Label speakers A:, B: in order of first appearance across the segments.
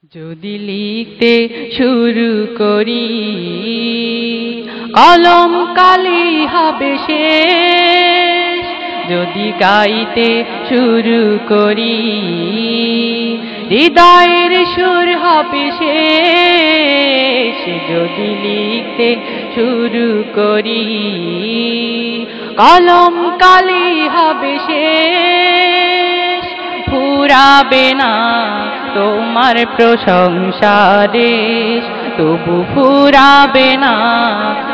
A: যদি লিখতে শুরু করি কলম কালি হবে শেষ, যদি গাইতে শুরু করি হৃদয়ের সুর হবে শেষ, যদি লিখতে শুরু করি কলম কালি হবে শেষ, ফুরাবে না তোমার প্রশংসা দেশ, তবু ফুরাবে না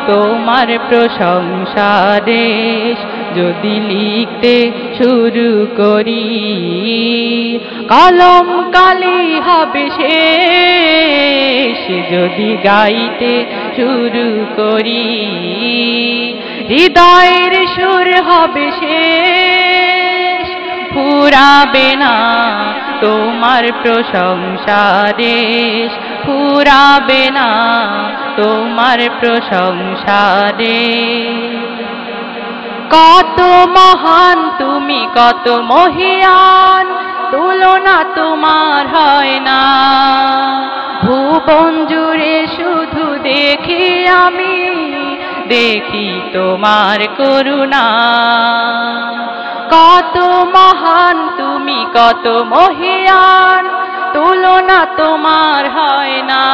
A: তোমার প্রশংসা দেশ, যদি লিখতে শুরু করি কলম কালি হবে শেষ, যদি গাইতে শুরু করি হৃদয়ের সুর হবে শেষ, ফুরাবে না তোমার প্রশংসা দেশ, ফুরাবে না তোমার প্রশংসা দেশ। কত মহান তুমি, কত মহিয়ান, তুলনা তোমার হয় না, ভুবন জুড়ে শুধু দেখি আমি, দেখি তোমার করুণা। কত মহান তুমি, কত মহিয়ান, তুলনা তোমার হয় না,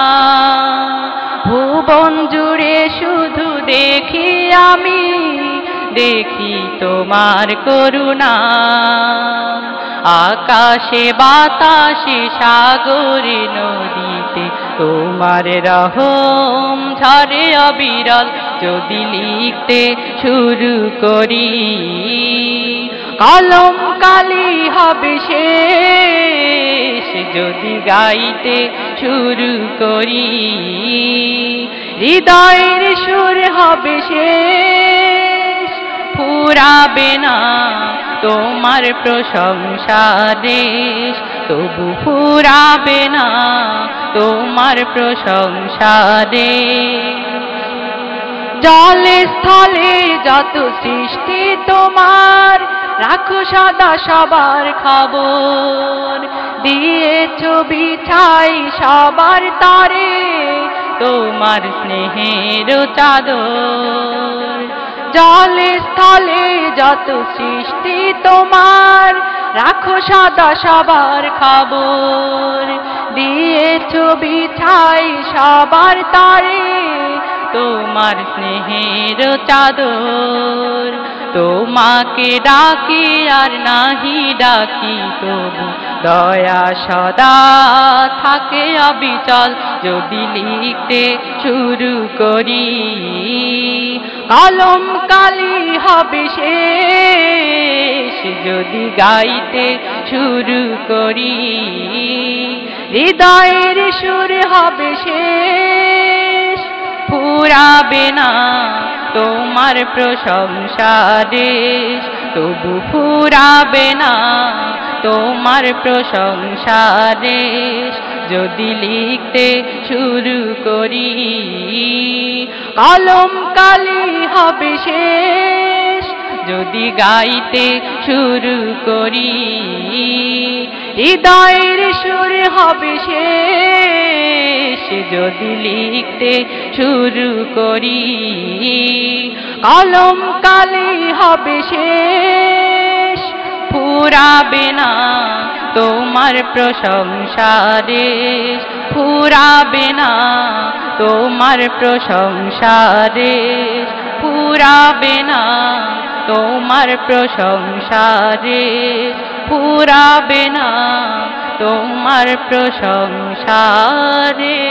A: ভুবন জুড়ে শুধু দেখি আমি, দেখি তোমার করুণা। আকাশে বাতাসে সাগরে নদীতে তোমার রহম ঝরে অবিরল, যদি লিখতে শুরু করি কলম কালি হবে শেষ, যদি গাইতে শুরু করি হৃদয়ের সুর হবে শেষ, ফুরাবে না তোমার প্রশংসা দেশ, তবু ফুরাবে না তোমার প্রশংসা দেশ। জলে স্থলে যত সৃষ্টি তোমার, রাখো সদা সবার খবর, দিয়েছ বিছাই সবার তরে তোমার স্নেহের চাদর। জলে স্থলে যত সৃষ্টি তোমার, রাখো সদা সবার খবর, দিয়েছ বিছাই সবার তরে তোমার স্নেহের চাদর। তোমাকে ডাকি আর নাহি ডাকি তবু দয়া সদা থাকে অবিচল, যদি লিখতে শুরু করি কলম কালি হবে শেষ, যদি গাইতে শুরু করি হৃদয়ের সুর হবে শেষ, ফুরাবে না তোমার প্রশংসা দেশ, তবু ফুরাবে না তোমার প্রশংসা দেশ, যদি লিখতে শুরু করি কলম কালি হবে শেষ, যদি গাইতে শুরু করি হৃদয়ের সুর হবে শেষ, যদি লিখতে শুরু করি কলম কালি হবে শেষ, ফুরাবে না তোমার প্রশংসা দেশ, ফুরাবে না তোমার প্রশংসা দেশ, ফুরাবে না তোমার প্রশংসা দেশ, ফুরাবে না তোমার প্রশংসা দেশ।